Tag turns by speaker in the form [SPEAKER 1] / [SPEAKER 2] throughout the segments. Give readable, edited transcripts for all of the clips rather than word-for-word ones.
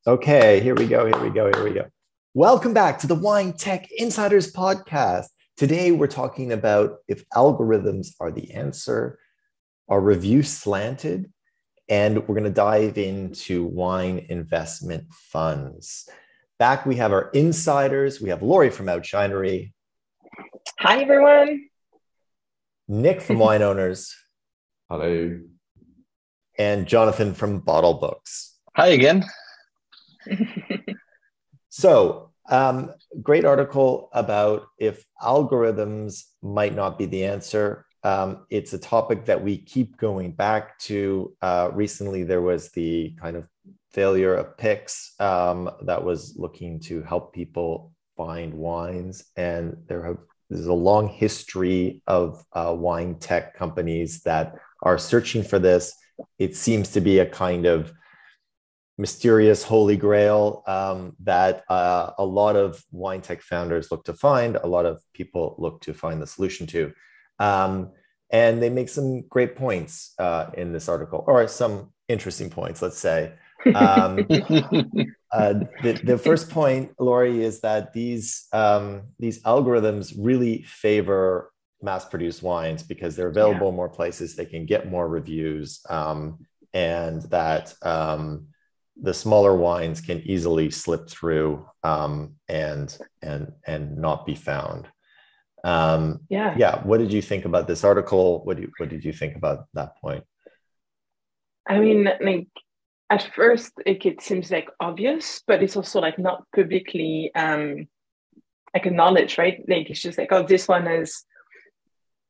[SPEAKER 1] Okay, here we go. Welcome back to the Wine Tech Insiders podcast. Today, we're talking about if algorithms are the answer, are reviews slanted, and we're going to dive into wine investment funds. Back, we have our insiders. We have Laurie from Oushinery.
[SPEAKER 2] Hi, everyone.
[SPEAKER 1] Nick from Wine Owners.
[SPEAKER 3] Hello.
[SPEAKER 1] And Jonathan from Bottlebooks.
[SPEAKER 4] Hi again.
[SPEAKER 1] So, great article about if algorithms might not be the answer. It's a topic that we keep going back to. Recently, there was the kind of failure of Pix that was looking to help people find wines. And there's a long history of wine tech companies that are searching for this. It seems to be a kind of mysterious holy grail that a lot of wine tech founders look to find, a lot of people look to find the solution to. And they make some great points in this article, or some interesting points, let's say. The first point, Laurie, is that these algorithms really favor mass-produced wines because they're available in more places, they can get more reviews, and that the smaller wines can easily slip through and not be found. What did you think about this article? What did you think about that point?
[SPEAKER 2] I mean, like at first, it seems like obvious, but it's also like not publicly like acknowledged, right? Like it's just like, oh, this one has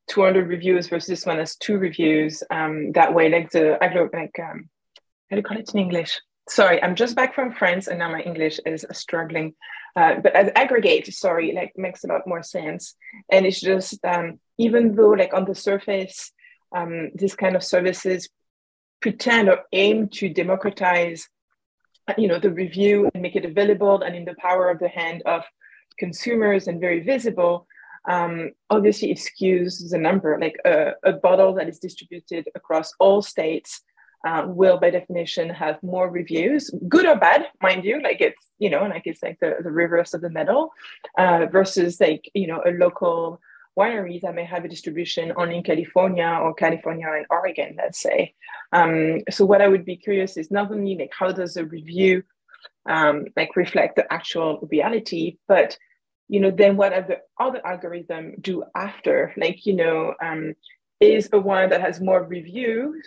[SPEAKER 2] 200 reviews versus this one has 2 reviews. That way, like how do you call it in English? Sorry, I'm just back from France and now my English is struggling. But as aggregate, like makes a lot more sense. And it's just, even though like on the surface, this kind of services pretend or aim to democratize, the review and make it available and in the power of the hand of consumers and very visible, obviously it skews the number. Like a bottle that is distributed across all states will by definition have more reviews, good or bad, mind you, like it's, it's like the reverse of the medal, versus like, a local winery that may have a distribution only in California and Oregon, let's say. So what I would be curious is not only like how does a review like reflect the actual reality, but then what are the other algorithms do after? Like, is a wine that has more reviews,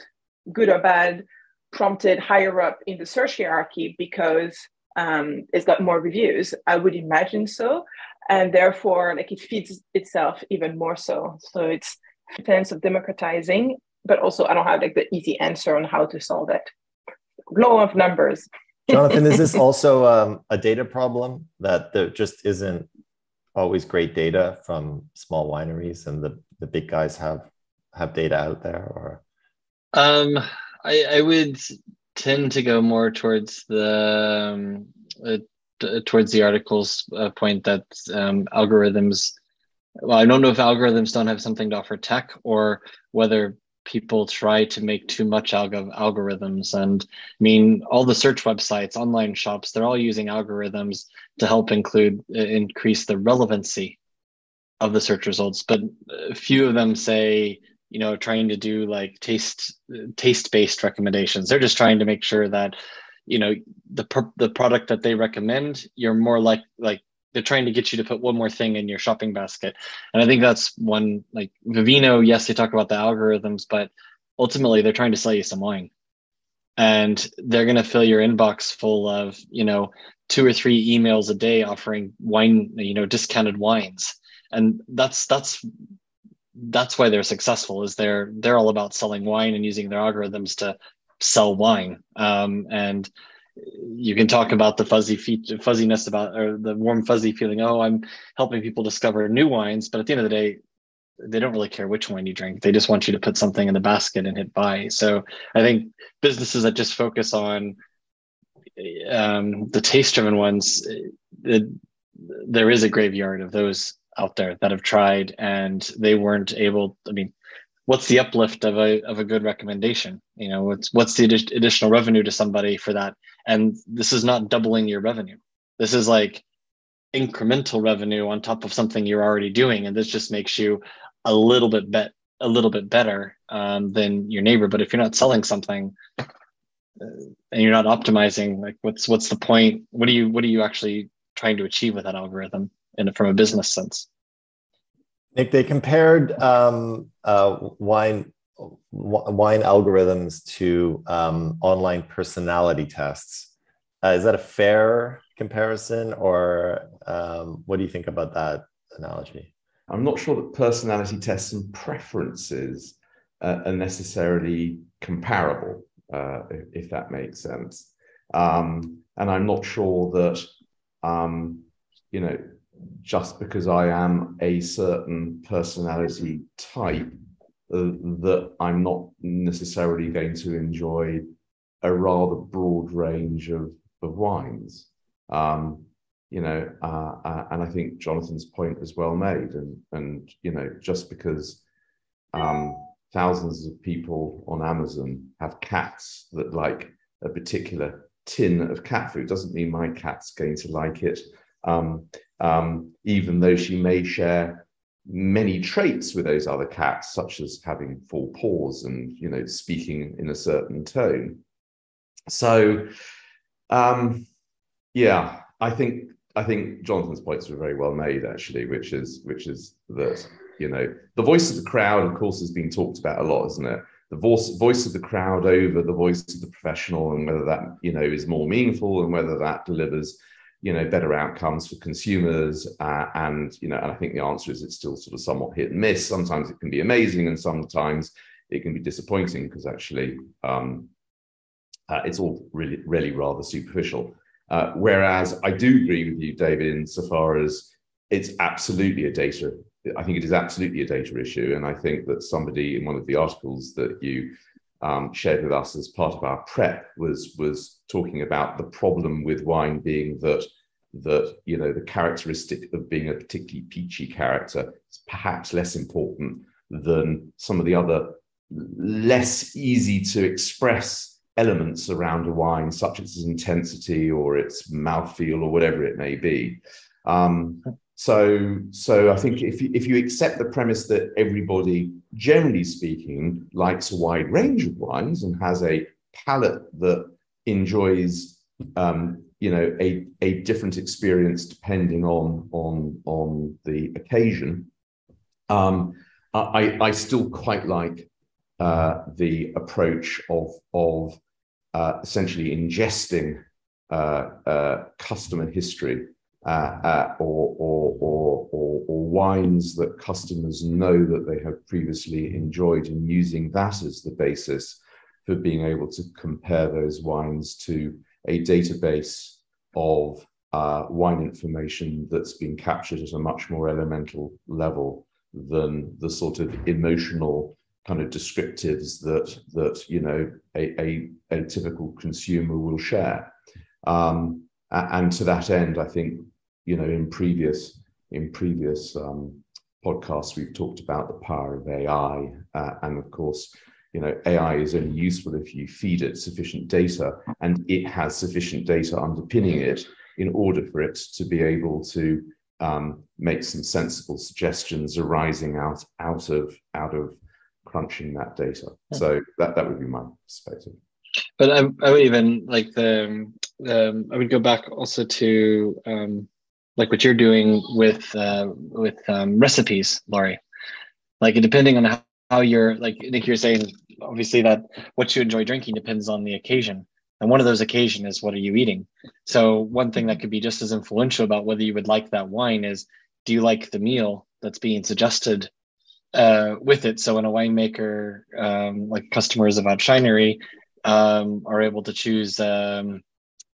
[SPEAKER 2] good or bad, prompted higher up in the search hierarchy because it's got more reviews? I would imagine so. And therefore, like it feeds itself even more so. So it's a sense of democratizing, but also I don't have like the easy answer on how to solve it. Law of numbers.
[SPEAKER 1] Jonathan, is this also a data problem that there just isn't always great data from small wineries and the big guys have data out there? Or
[SPEAKER 4] I would tend to go more towards the article's point that algorithms. Well, I don't know if algorithms don't have something to offer tech, or whether people try to make too much algorithms. And I mean, all the search websites, online shops, they're all using algorithms to help increase the relevancy of the search results. But a few of them say, trying to do like taste-based recommendations. They're just trying to make sure that, the product that they recommend, you're more like they're trying to get you to put one more thing in your shopping basket. And I think that's one, like Vivino, yes, they talk about the algorithms, but ultimately they're trying to sell you some wine. And they're going to fill your inbox full of, 2 or 3 emails a day offering wine, discounted wines. And that's why they're successful, is they're all about selling wine and using their algorithms to sell wine. And you can talk about the fuzziness about, or the warm fuzzy feeling, oh, I'm helping people discover new wines, but at the end of the day, they don't really care which wine you drink. They just want you to put something in the basket and hit buy. So I think businesses that just focus on the taste-driven ones, there is a graveyard of those out there that have tried and they weren't able. I mean, what's the uplift of a good recommendation? You know, what's the additional revenue to somebody for that? And this is not doubling your revenue. This is like incremental revenue on top of something you're already doing, and this just makes you a little bit better than your neighbor. But if you're not selling something and you're not optimizing, like what's the point? What are you actually trying to achieve with that algorithm, and from a business sense?
[SPEAKER 1] Nick, they compared wine algorithms to online personality tests. Is that a fair comparison, or what do you think about that analogy?
[SPEAKER 3] I'm not sure that personality tests and preferences are necessarily comparable, if that makes sense. And I'm not sure that, you know, just because I am a certain personality type, that I'm not necessarily going to enjoy a rather broad range of wines. You know, and I think Jonathan's point is well made. And you know, just because thousands of people on Amazon have cats that like a particular tin of cat food doesn't mean my cat's going to like it. Even though she may share many traits with those other cats, such as having full paws and, you know, speaking in a certain tone. So, yeah, I think Jonathan's points were very well made, actually, which is that, you know, the voice of the crowd, of course, has been talked about a lot, isn't it? The voice of the crowd over the voice of the professional, and whether that, you know, is more meaningful, and whether that delivers, you know, better outcomes for consumers. And, you know, and I think the answer is it's still sort of somewhat hit and miss. Sometimes it can be amazing, and sometimes it can be disappointing, because actually it's all really rather superficial. Whereas I do agree with you, David, insofar as it's absolutely a data. I think it is absolutely a data issue. And I think that somebody in one of the articles that you shared with us as part of our prep was talking about the problem with wine being that you know, the characteristic of being a particularly peachy character is perhaps less important than some of the other less easy to express elements around a wine, such as its intensity or its mouthfeel or whatever it may be. So I think if you accept the premise that everybody, generally speaking, likes a wide range of wines and has a palate that enjoys, you know, a different experience depending on the occasion, I still quite like the approach of essentially ingesting customer history. Or wines that customers know that they have previously enjoyed, and using that as the basis for being able to compare those wines to a database of wine information that's been captured at a much more elemental level than the sort of emotional kind of descriptives that you know, a typical consumer will share. And to that end, I think, you know, in previous podcasts, we've talked about the power of AI, and of course, you know, AI is only useful if you feed it sufficient data, and it has sufficient data underpinning it in order for it to be able to make some sensible suggestions arising out of crunching that data. So that would be my perspective.
[SPEAKER 4] But I would even like I would go back also to like what you're doing with recipes, Laurie. Like, depending on how you're, like Nick, you're saying, obviously that what you enjoy drinking depends on the occasion. And one of those occasions is, what are you eating? So one thing that could be just as influential about whether you would like that wine is, do you like the meal that's being suggested with it? So when a winemaker, like customers of Oushinery, are able to choose a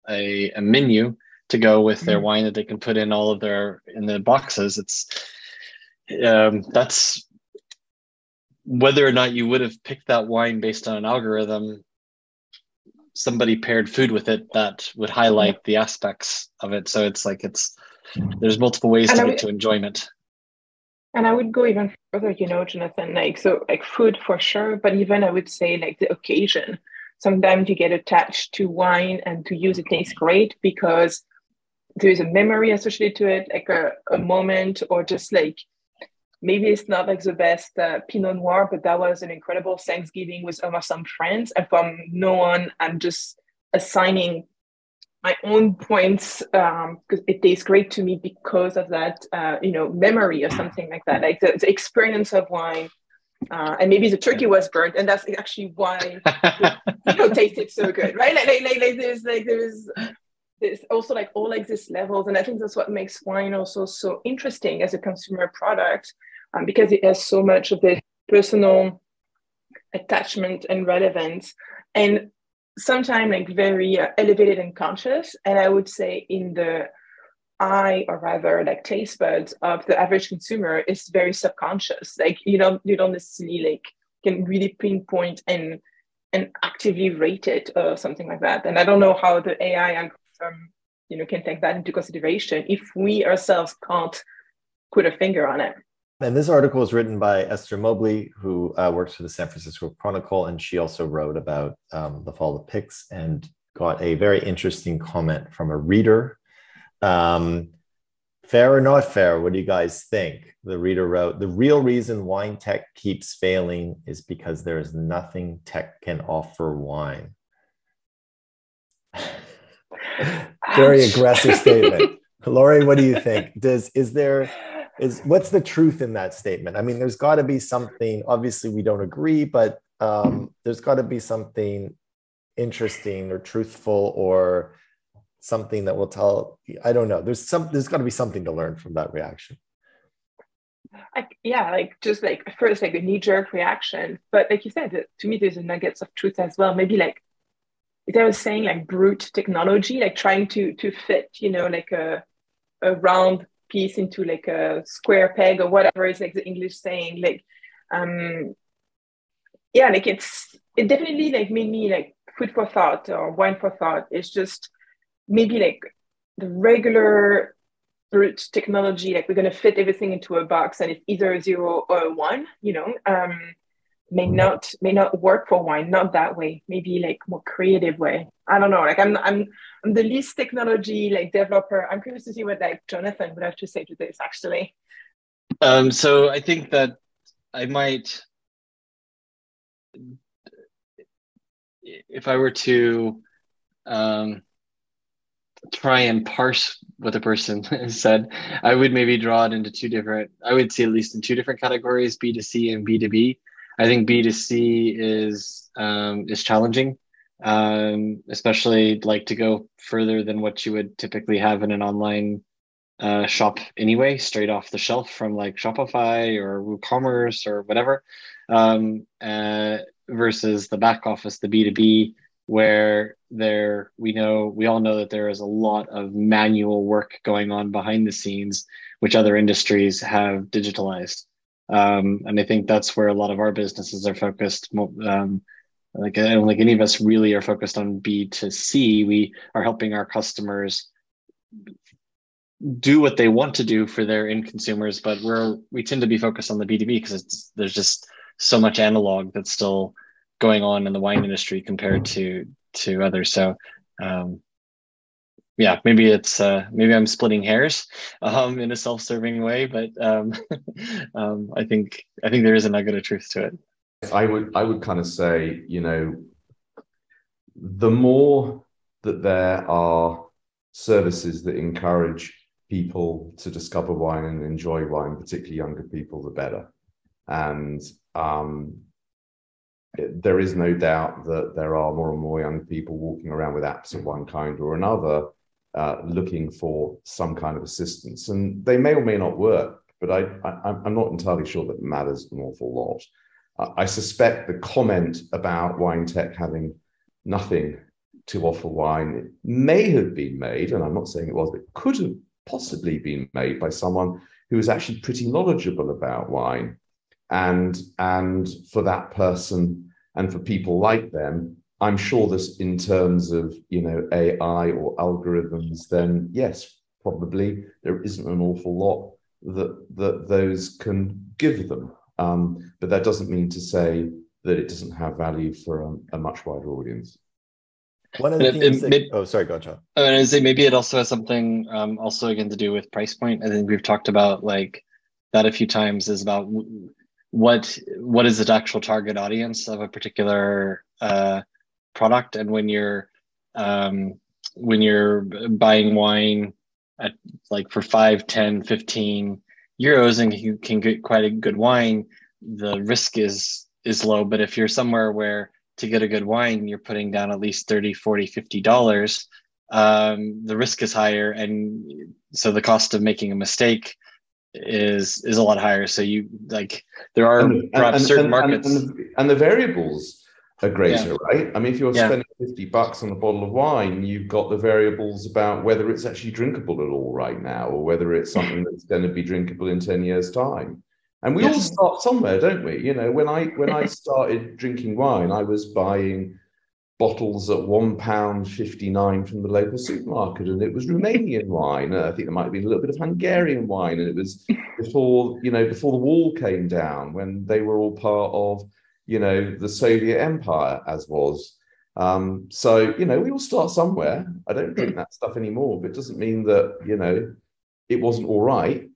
[SPEAKER 4] menu to go with their wine that they can put in all of in the boxes, it's that's whether or not you would have picked that wine based on an algorithm. Somebody paired food with it that would highlight the aspects of it. So it's like there's multiple ways to get to enjoyment.
[SPEAKER 2] And I would go even further, Jonathan, like, so like food for sure, but even I would say like the occasion. Sometimes you get attached to wine and to use it tastes great because there's a memory associated to it, like a moment, or just like maybe it's not like the best Pinot Noir, but that was an incredible Thanksgiving with some friends. And from no on, I'm just assigning my own points because it tastes great to me because of that, memory or something like that, like the experience of wine. And maybe the turkey was burnt, and that's actually why it tasted so good, right? There's also like all like these levels, and I think that's what makes wine also so interesting as a consumer product, because it has so much of the personal attachment and relevance, and sometimes like very elevated and conscious. And I would say in the eye, or rather like taste buds of the average consumer, is very subconscious. Like you don't necessarily like can really pinpoint and actively rate it or something like that. And I don't know how the AI algorithm can take that into consideration if we ourselves can't put a finger on it.
[SPEAKER 1] And this article was written by Esther Mobley, who works for the San Francisco Chronicle, and she also wrote about the fall of Picts and got a very interesting comment from a reader. Fair or not fair? What do you guys think? The reader wrote, "The real reason wine tech keeps failing is because there is nothing tech can offer wine." Very aggressive statement. Laurie, what do you think? What's the truth in that statement? I mean, there's got to be something. Obviously, we don't agree, but there's got to be something interesting or truthful or something that will tell. I don't know. There's got to be something to learn from that reaction.
[SPEAKER 2] Just like first like a knee-jerk reaction, but like you said, to me there's a nuggets of truth as well. Maybe like I was saying, like brute technology, like trying to fit like a round piece into like a square peg or whatever is like the English saying, like like it definitely like made me like food for thought or wine for thought. It's just maybe like the regular brute technology, like we're going to fit everything into a box and it's either a 0 or a 1, may not work for wine, not that way, maybe like more creative way. I don't know, like I'm the least technology like developer. I'm curious to see what like Jonathan would have to say to this actually.
[SPEAKER 4] So I think that I might, if I were to try and parse what the person said, I would maybe draw it into I would see at least in two different categories, B2C and B2B. I think B2C is challenging, especially like to go further than what you would typically have in an online shop anyway, straight off the shelf from like Shopify or WooCommerce or whatever, versus the back office, the B2B, where we all know that there is a lot of manual work going on behind the scenes, which other industries have digitalized. And I think that's where a lot of our businesses are focused. Like I don't think any of us really are focused on B2C. We are helping our customers do what they want to do for their end consumers, but we tend to be focused on the B2B because there's just so much analog that's still going on in the wine industry compared to others. So maybe I'm splitting hairs in a self-serving way, but I think there is a nugget of truth to it.
[SPEAKER 3] I would kind of say, the more that there are services that encourage people to discover wine and enjoy wine, particularly younger people, the better. And there is no doubt that there are more and more young people walking around with apps of one kind or another, looking for some kind of assistance. And they may or may not work, but I'm not entirely sure that matters an awful lot. I suspect the comment about wine tech having nothing to offer wine may have been made, and I'm not saying it was, but it could have possibly been made by someone who is actually pretty knowledgeable about wine. And for that person and for people like them, I'm sure that in terms of AI or algorithms, then yes, probably there isn't an awful lot that those can give them. But that doesn't mean to say that it doesn't have value for a much wider audience.
[SPEAKER 1] One of the things that, oh, sorry, go on, John.
[SPEAKER 4] I was say maybe it also has something also again to do with price point. I think we've talked about like that a few times, is about what is the actual target audience of a particular product. And when you're buying wine at like for 5, 10, 15 euros and you can get quite a good wine, the risk is low. But if you're somewhere where to get a good wine, you're putting down at least $30, $40, $50, the risk is higher. And so the cost of making a mistake is a lot higher. So you like, there are perhaps certain markets.
[SPEAKER 3] And the variables are greater, right? I mean, if you're spending $50 on a bottle of wine, you've got the variables about whether it's actually drinkable at all right now, or whether it's something that's going to be drinkable in 10 years' time. And we all start somewhere, don't we? You know, when I started drinking wine, I was buying bottles at £1.59 from the local supermarket, and it was Romanian wine. I think there might have been a little bit of Hungarian wine, and it was before the wall came down, when they were all part of, you know, the Soviet Empire, as was. So, you know, we all start somewhere. I don't drink that stuff anymore, but it doesn't mean that, you know, it wasn't all right.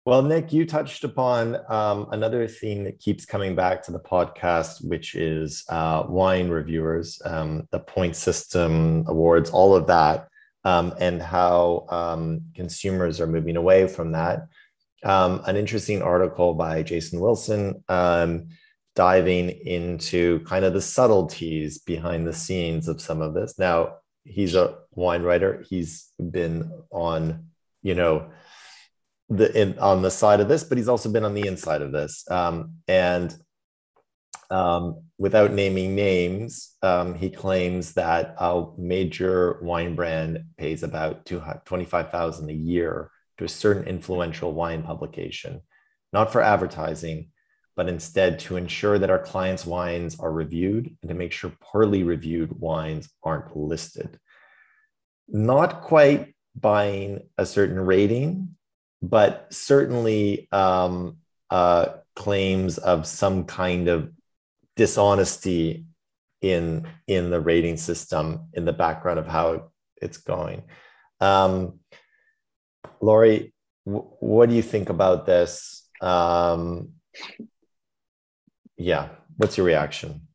[SPEAKER 1] Well, Nick, you touched upon another theme that keeps coming back to the podcast, which is wine reviewers, the point system, awards, all of that, and how consumers are moving away from that. An interesting article by Jason Wilson diving into kind of the subtleties behind the scenes of some of this. Now, he's a wine writer. He's been on, you know, on the side of this, but he's also been on the inside of this. Without naming names, he claims that a major wine brand pays about $25,000 a year to a certain influential wine publication, not for advertising, but instead to ensure that our clients' wines are reviewed and to make sure poorly reviewed wines aren't listed. Not quite buying a certain rating, but certainly claims of some kind of dishonesty in the rating system in the background of how it's going. Laurie, what do you think about this? Yeah, what's your reaction?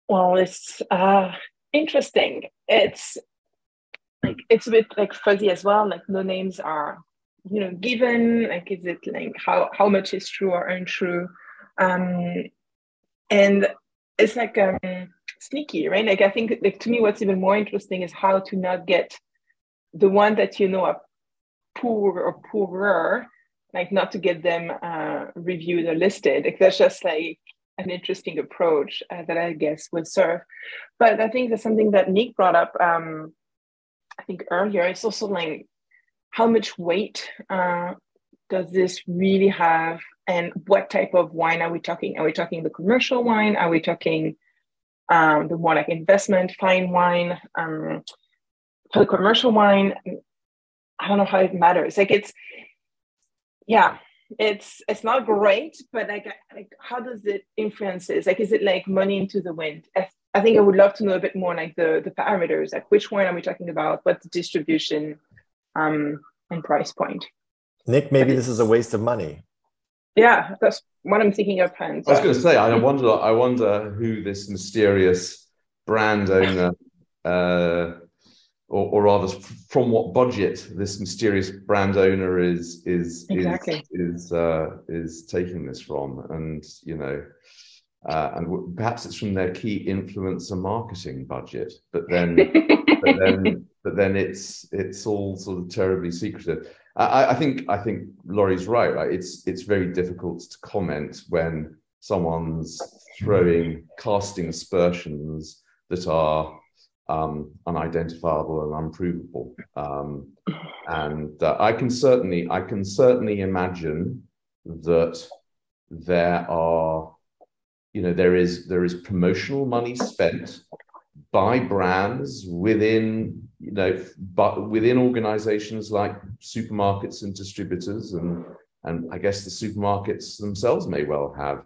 [SPEAKER 2] Well, it's interesting. It's a bit like fuzzy as well. Like no names are, you know, given. Like, is it like how much is true or untrue? And it's like sneaky, right? Like I think, like to me, what's even more interesting is how to not get the one that you know are poor or poorer, like not to get them reviewed or listed. Like that's just like an interesting approach that I guess would serve. But I think that's something that Nick brought up. I think earlier, it's also like how much weight does this really have, and what type of wine are we talking? Are we talking the commercial wine? Are we talking the more like investment fine wine? For the commercial wine, I don't know how it matters. Like it's not great, but like how does it influence this? Like, is it like money into the wind? I think I would love to know a bit more like the parameters, like which wine are we talking about? What's the distribution and price point?
[SPEAKER 1] Nick, maybe this is a waste of money.
[SPEAKER 2] Yeah, that's what I'm thinking of.
[SPEAKER 3] I was going to say, I wonder who this mysterious brand owner, or rather, from what budget this mysterious brand owner is taking this from, and you know. And perhaps it's from their key influencer marketing budget, but then it's all sort of terribly secretive. I think Laurie's right. It's very difficult to comment when someone's casting aspersions that are unidentifiable and unprovable. And I can certainly imagine that there are. You know, there is promotional money spent by brands within you know, but within organizations like supermarkets and distributors, and I guess the supermarkets themselves may well have,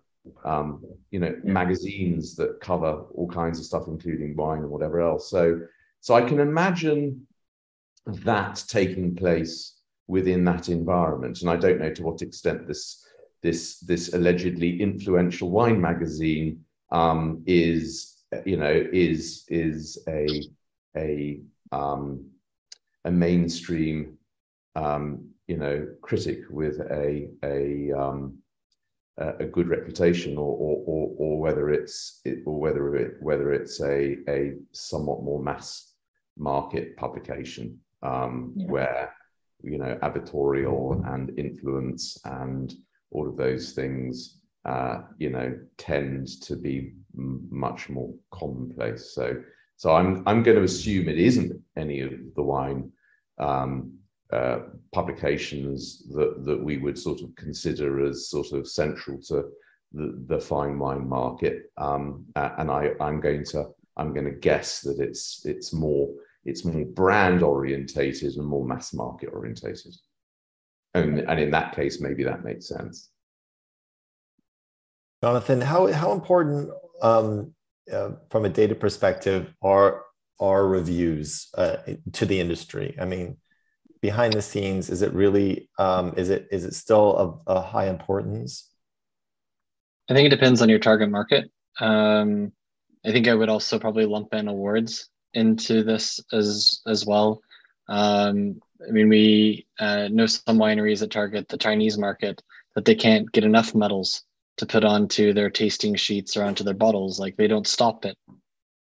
[SPEAKER 3] you know, magazines that cover all kinds of stuff, including wine and whatever else. So I can imagine that taking place within that environment. And I don't know to what extent this allegedly influential wine magazine is, you know, is a mainstream, you know, critic with a good reputation, or whether it's a somewhat more mass market publication, where, you know, advertorial and influence and all of those things, you know, tend to be much more commonplace. So I'm going to assume it isn't any of the wine publications that we would sort of consider as sort of central to the fine wine market, and I'm going to guess that it's more brand orientated and more mass market orientated, and in that case maybe that makes sense.
[SPEAKER 1] Jonathan, how important from a data perspective are reviews to the industry? I mean, behind the scenes, is it really is it still of a high importance?
[SPEAKER 4] I think it depends on your target market. I think I would also probably lump in awards into this as well. I mean, we know some wineries that target the Chinese market that they can't get enough medals to put onto their tasting sheets or onto their bottles. Like, they don't stop at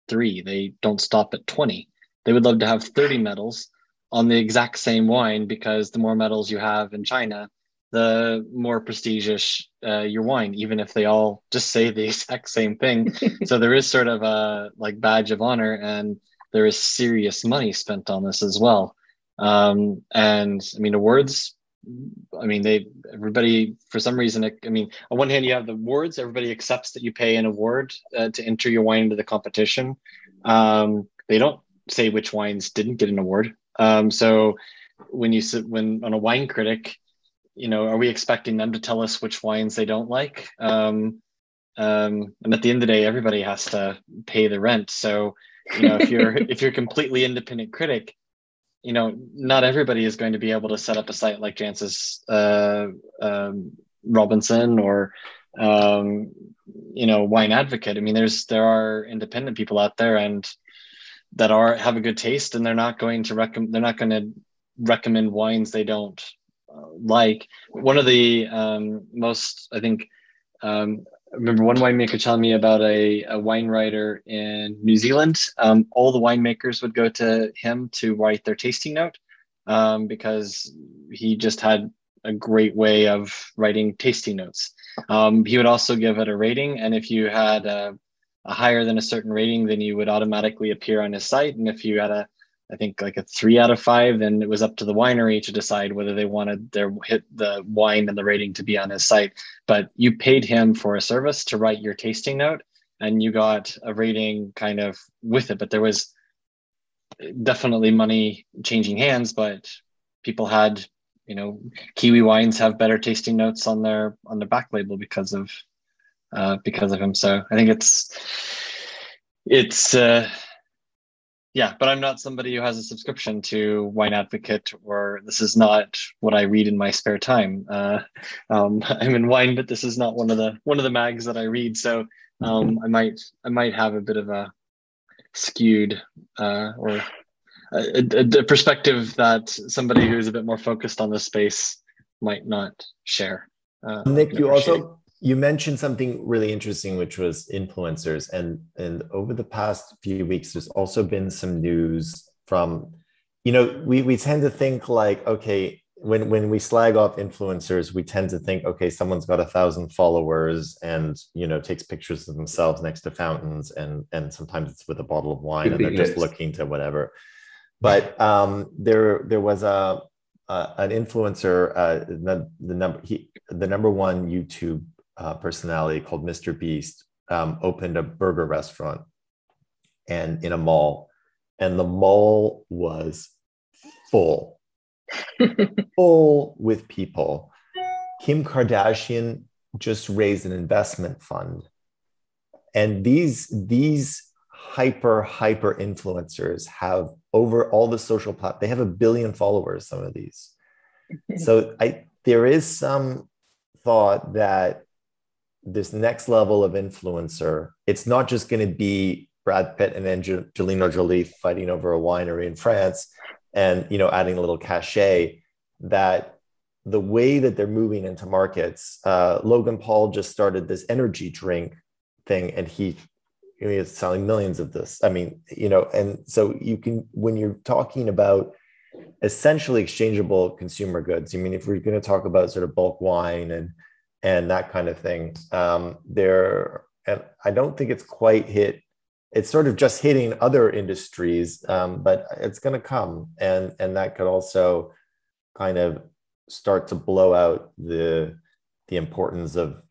[SPEAKER 4] 3, they don't stop at 20. They would love to have 30 medals on the exact same wine, because the more medals you have in China, the more prestigious your wine, even if they all just say the exact same thing. So there is sort of a like badge of honor, and there is serious money spent on this as well. And I mean, awards, I mean, everybody, for some reason, I mean, on one hand, you have the awards, everybody accepts that you pay an award to enter your wine into the competition. They don't say which wines didn't get an award. So when on a wine critic, you know, are we expecting them to tell us which wines they don't like? And at the end of the day, everybody has to pay the rent. So, you know, if you're a completely independent critic, you know, not everybody is going to be able to set up a site like Jancis Robinson or you know, Wine Advocate. I mean, there are independent people out there and that have a good taste, and they're not going to recommend wines they don't like. One of the most, I think, I remember one winemaker telling me about a wine writer in New Zealand. All the winemakers would go to him to write their tasting note, because he just had a great way of writing tasting notes. He would also give it a rating, and if you had a higher than a certain rating, then you would automatically appear on his site. And if you had I think like a 3 out of 5, then it was up to the winery to decide whether they wanted the wine and the rating to be on his site. But you paid him for a service to write your tasting note, and you got a rating kind of with it. But there was definitely money changing hands, but people had, you know, Kiwi wines have better tasting notes on their back label because of him. So I think it's yeah, but I'm not somebody who has a subscription to Wine Advocate, or this is not what I read in my spare time. I'm in wine, but this is not one of the mags that I read. So I might have a bit of a skewed or a perspective that somebody who's a bit more focused on this space might not share.
[SPEAKER 1] Nick, you mentioned something really interesting, which was influencers, and over the past few weeks, there's also been some news from, you know, we tend to think like, okay, when we slag off influencers, we tend to think, okay, someone's got 1,000 followers and, you know, takes pictures of themselves next to fountains, and sometimes it's with a bottle of wine, and they're just looking to whatever. But there was an influencer, the number one YouTube personality called Mr. Beast, opened a burger restaurant and in a mall, and the mall was full, full with people. Kim Kardashian just raised an investment fund. And these hyper influencers have over all the social platforms, they have 1 billion followers, some of these. So there is some thought that this next level of influencer, it's not just going to be Brad Pitt and Angelina Jolie fighting over a winery in France and, you know, adding a little cachet, that the way that they're moving into markets, Logan Paul just started this energy drink thing, and he is selling millions of this. I mean, you know, and so you can, when you're talking about essentially exchangeable consumer goods, I mean, if we're going to talk about sort of bulk wine and that kind of thing, and I don't think it's quite hit. It's sort of just hitting other industries, but it's going to come, and that could also kind of start to blow out the importance of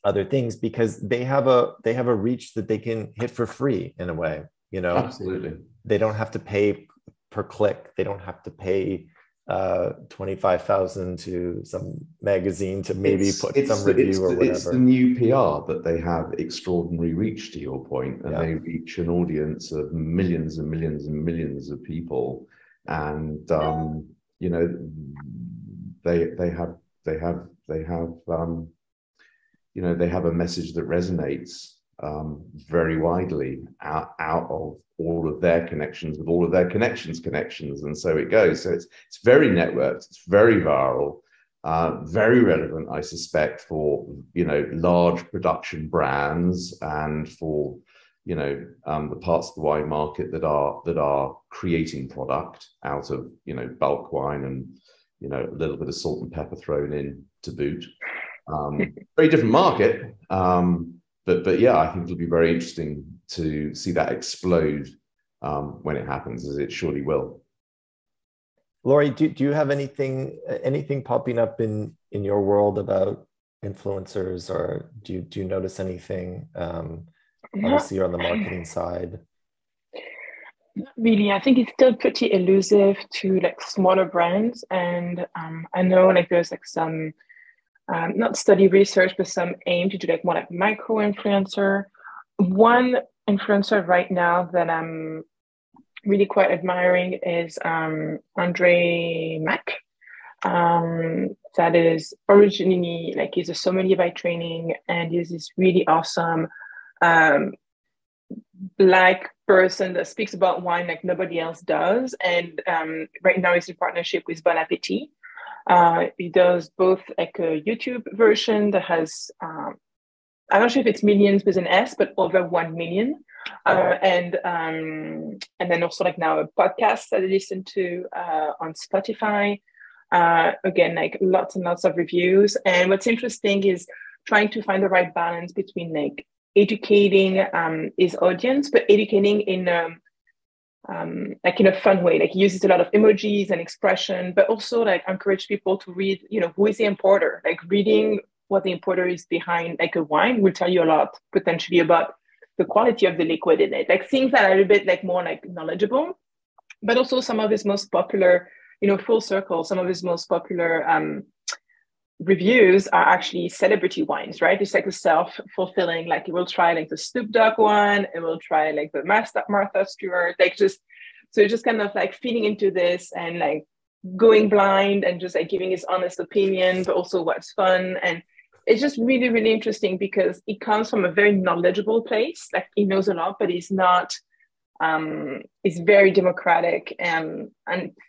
[SPEAKER 1] other things, because they have a reach that they can hit for free in a way. You know,
[SPEAKER 3] absolutely.
[SPEAKER 1] They don't have to pay per click. They don't have to pay 25,000 to some magazine to maybe put some review or whatever.
[SPEAKER 3] It's the new PR that they have extraordinary reach, to your point, and they reach an audience of millions and millions and millions of people, and you know, they have you know, they have a message that resonates very widely out of all of their connections with all of their connections, and so it goes. So it's very networked, it's very viral, very relevant, I suspect, for, you know, large production brands and for, you know, the parts of the wine market that are creating product out of, you know, bulk wine and, you know, a little bit of salt and pepper thrown in to boot. Very different market, but yeah, I think it'll be very interesting to see that explode when it happens, as it surely will.
[SPEAKER 1] Laurie, do you have anything popping up in your world about influencers, or do you notice anything? Obviously, you're on the marketing side.
[SPEAKER 2] Not really. I think it's still pretty elusive to like smaller brands, and I know like there's like some not study research, but some aim to do like more like micro influencer. One influencer right now that I'm really quite admiring is Andre Mack. That is originally like, he's a sommelier by training, and he's this really awesome Black person that speaks about wine like nobody else does. And right now he's in partnership with Bon Appetit. He does both like a YouTube version that has, I'm not sure if it's millions with an S, but over 1 million. And then also like now a podcast that I listen to on Spotify. Again, like lots and lots of reviews. And what's interesting is trying to find the right balance between like educating his audience, but educating in like in a fun way. Like he uses a lot of emojis and expression, but also like encourage people to read, you know, who is the importer? Like reading what the importer is behind like a wine will tell you a lot potentially about the quality of the liquid in it. Like things that are a bit like more like knowledgeable, but also some of his most popular, you know, full circle, some of his most popular reviews are actually celebrity wines, right? It's like a self-fulfilling, like it will try like the Snoop Dogg one, it will try like the Martha Stewart, like just, so just kind of like feeding into this and like going blind and just like giving his honest opinion, but also what's fun. And it's just really, really interesting because it comes from a very knowledgeable place. Like he knows a lot, but he's not, it's very democratic and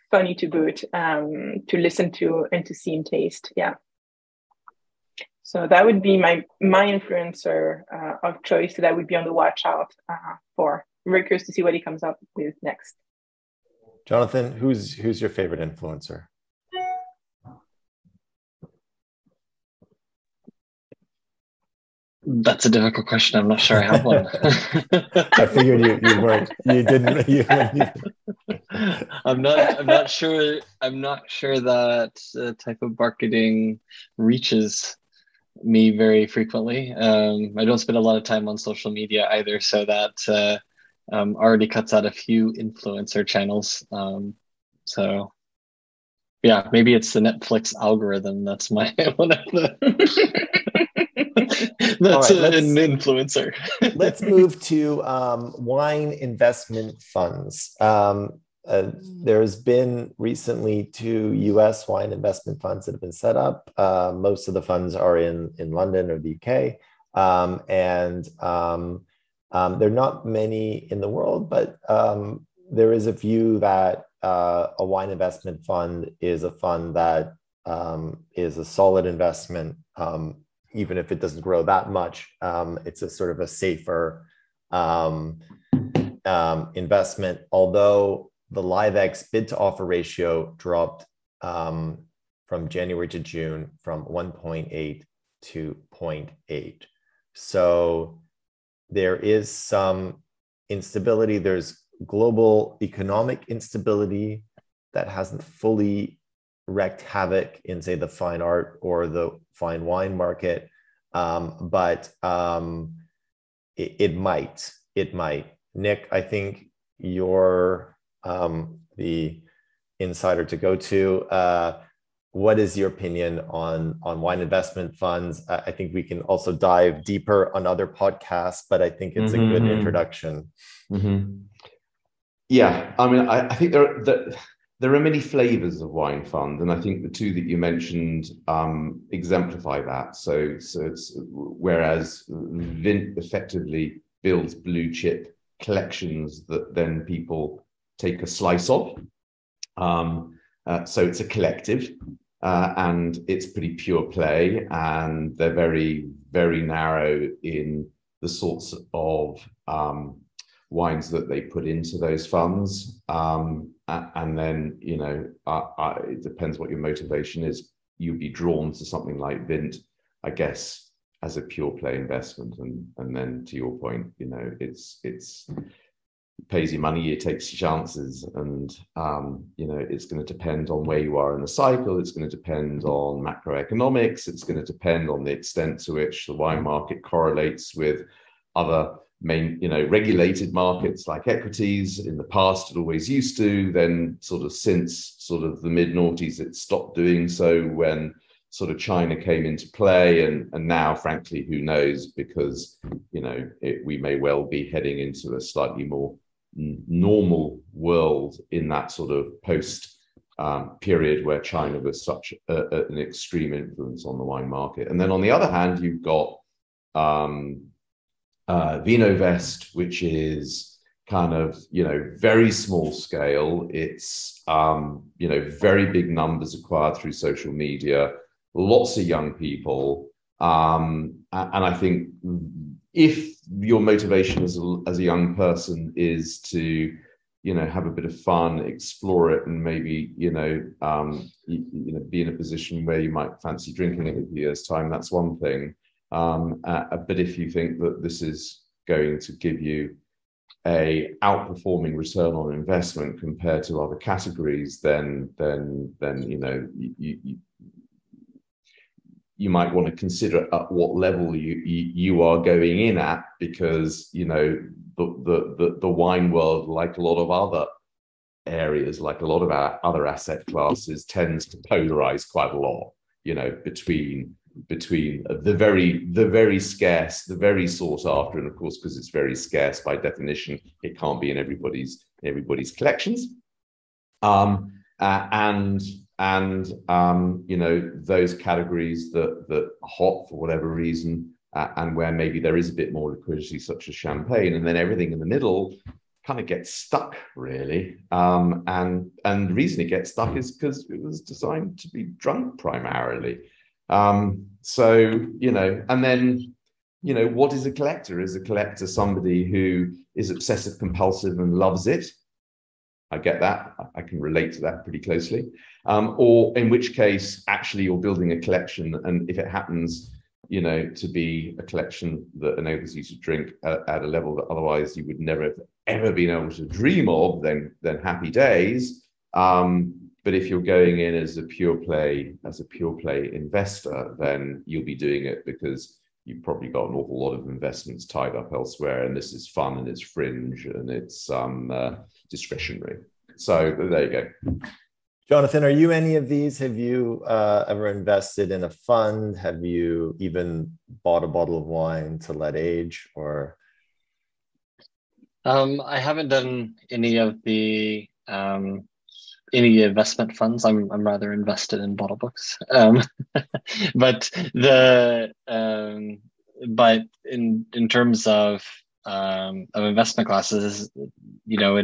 [SPEAKER 2] funny to boot, to listen to and to see and taste. Yeah. So that would be my influencer of choice that I would be on the watch out for. I'm very curious to see what he comes up with next.
[SPEAKER 1] Jonathan, who's your favorite influencer?
[SPEAKER 4] That's a difficult question. I'm not sure I have one.
[SPEAKER 1] I figured you didn't.
[SPEAKER 4] I'm not sure that type of marketing reaches me very frequently. I don't spend a lot of time on social media either, so that already cuts out a few influencer channels. So yeah, maybe it's the Netflix algorithm. That's my one of the that's
[SPEAKER 1] All right,
[SPEAKER 4] an influencer.
[SPEAKER 1] Let's move to wine investment funds. There's been recently 2 US wine investment funds that have been set up. Most of the funds are in London or the UK. There are not many in the world, but there is a view that a wine investment fund is a fund that is a solid investment, even if it doesn't grow that much. It's a sort of a safer investment, although the LiveX bid to offer ratio dropped from January to June from 1.8 to 0.8. So there is some instability. There's global economic instability that hasn't fully wreaked havoc in, say, the fine art or the fine wine market, but it might. Nick, I think you're the insider to go to. What is your opinion on wine investment funds? I think we can also dive deeper on other podcasts, but I think it's a good introduction.
[SPEAKER 3] Yeah, I mean, I think there are many flavors of wine fund, and I think the 2 that you mentioned exemplify that. So it's, whereas Vint effectively builds blue chip collections that then people take a slice of. So it's a collective, and it's pretty pure play, and they're very, very narrow in the sorts of wines that they put into those funds. And then, you know, it depends what your motivation is. You'd be drawn to something like Vint, I guess, as a pure play investment. And then to your point, you know, it's pays you money, it takes your chances, and you know, it's going to depend on where you are in the cycle. It's going to depend on macroeconomics. It's going to depend on the extent to which the wine market correlates with other main, you know, regulated markets like equities. In the past, it always used to. Then, sort of since sort of the mid noughties, it stopped doing so when sort of China came into play, and now, frankly, who knows? Because, you know, we may well be heading into a slightly more normal world in that sort of post period where China was such an extreme influence on the wine market. And then on the other hand, you've got Vinovest, which is kind of, you know, very small scale. It's, you know, very big numbers acquired through social media, lots of young people. And I think if your motivation as a young person is to, you know, have a bit of fun, explore it, and maybe, you know, be in a position where you might fancy drinking it in a year's time, that's one thing. But if you think that this is going to give you a outperforming return on investment compared to other categories, then you know, you might want to consider at what level you are going in at, because, you know, the wine world, like a lot of other areas, like a lot of our other asset classes, tends to polarize quite a lot, you know, between the very scarce, the very sought after, and of course, because it's very scarce by definition, it can't be in everybody's collections, you know, those categories that are hot for whatever reason, and where maybe there is a bit more liquidity, such as champagne, and then everything in the middle kind of gets stuck, really. And the reason it gets stuck is because it was designed to be drunk primarily. So, you know, and then, you know, what is a collector? Is a collector somebody who is obsessive compulsive and loves it? I get that. I can relate to that pretty closely. Or in which case, actually, you're building a collection, and if it happens, you know, to be a collection that enables you to drink at a level that otherwise you would never have ever been able to dream of, then happy days. But if you're going in as a pure play investor, then you'll be doing it because you've probably got an awful lot of investments tied up elsewhere, and this is fun and it's fringe and it's discretionary. So there you go.
[SPEAKER 1] Jonathan, are you any of these? Have you ever invested in a fund? Have you even bought a bottle of wine to let age? Or
[SPEAKER 4] I haven't done any of the any investment funds. I'm rather invested in Bottlebooks. But but in terms of investment classes, you know,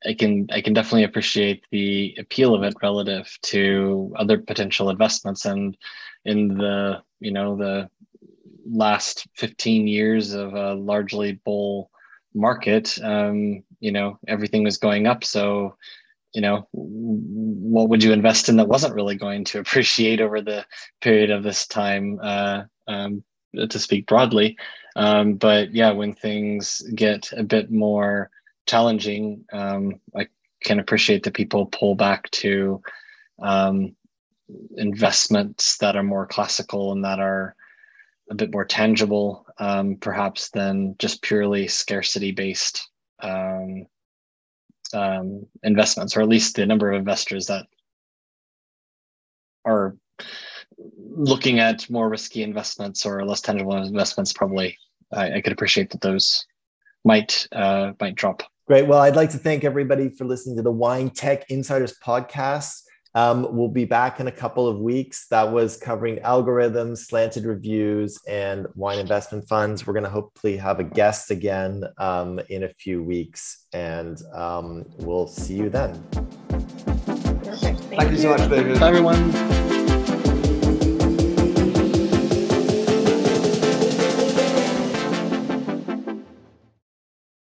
[SPEAKER 4] I can definitely appreciate the appeal of it relative to other potential investments. And in the, you know, the last 15 years of a largely bull market, you know, everything was going up. So, you know, what would you invest in that wasn't really going to appreciate over the period of this time, to speak broadly. But yeah, when things get a bit more challenging, I can appreciate that people pull back to investments that are more classical and that are a bit more tangible, perhaps, than just purely scarcity-based investments, or at least the number of investors that are looking at more risky investments or less tangible investments. Probably, I could appreciate that those might drop.
[SPEAKER 1] great. Well, I'd like to thank everybody for listening to the Wine Tech Insiders podcast. We'll be back in a couple of weeks. That was covering algorithms, slanted reviews, and wine investment funds. We're going to hopefully have a guest again in a few weeks, and we'll see you then.
[SPEAKER 2] Perfect.
[SPEAKER 3] Thank you so much, David.
[SPEAKER 4] Bye, everyone.